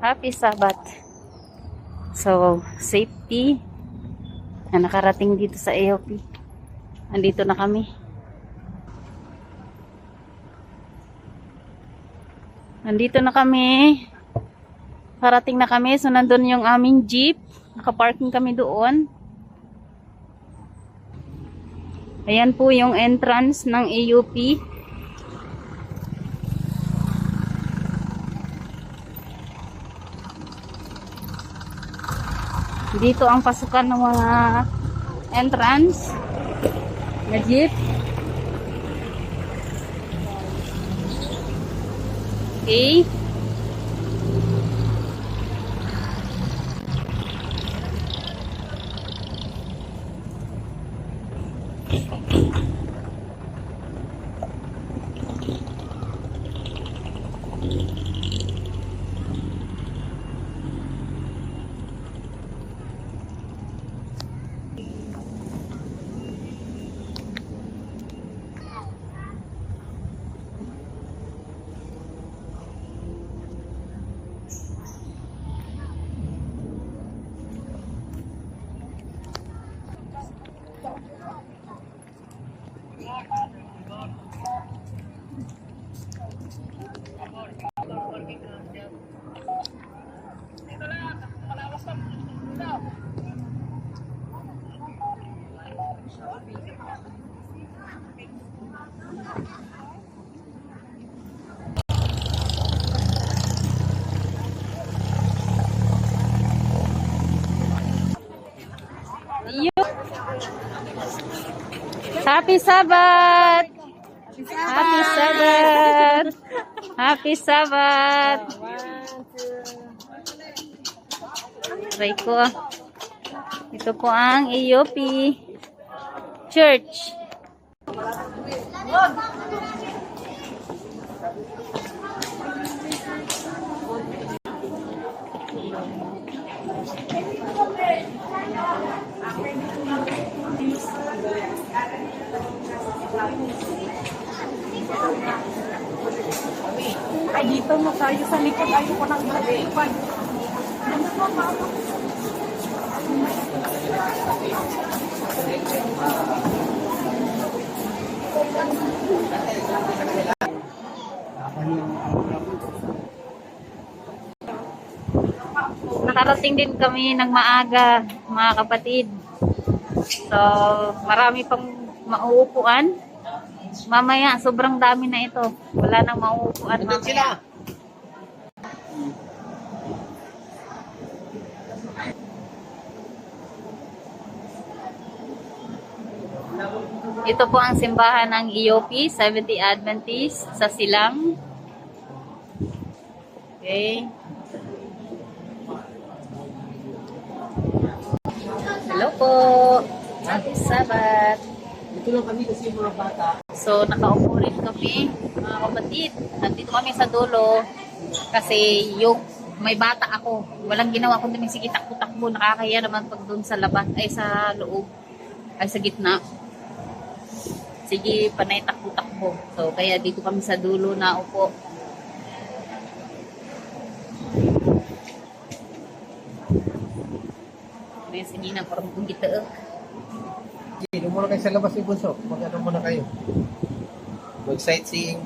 Happy Sabbath. So, safety na nakarating dito sa AOP. Andito na kami. Nandito na kami. Parating na kami. So, nandun yung aming jeep. Nakaparking kami doon. Ayan po yung entrance ng AOP. Dito ang pasukan ng mga entrance na jeep. Okay. Happy Sabbath! Happy Sabbath! Happy Sabbath! Try ko. Ito po ang AOP Church. Ay, dito mo tayo sa likod. Ayaw ko nang mag-ipan. Nakarating din kami ng maaga, mga kapatid. So, marami pang mauupuan. Mamaya, sobrang dami na ito. Wala nang mauupuan mamaya. Ito po ang simbahan ng AOP, Seventh-day Adventist sa Silang. Okay. Hello po. Happy Sabbath. Dito lang kami kasi yung mga bata. So, nakaupo rin kami, mga kapatid. Nandito kami sa dulo kasi yung may bata ako. Walang ginawa kundi sige takbo-takbo. Nakakaya naman pag doon sa labas, ay sa loob, ay sa gitna. Sige, panay takbo-takbo. So, kaya dito kami sa dulo na upo. May sige na, parang kung kita. Doon muna kayo sa labas ni Bunso. Mag-ano muna kayo. Mag-sightseeing.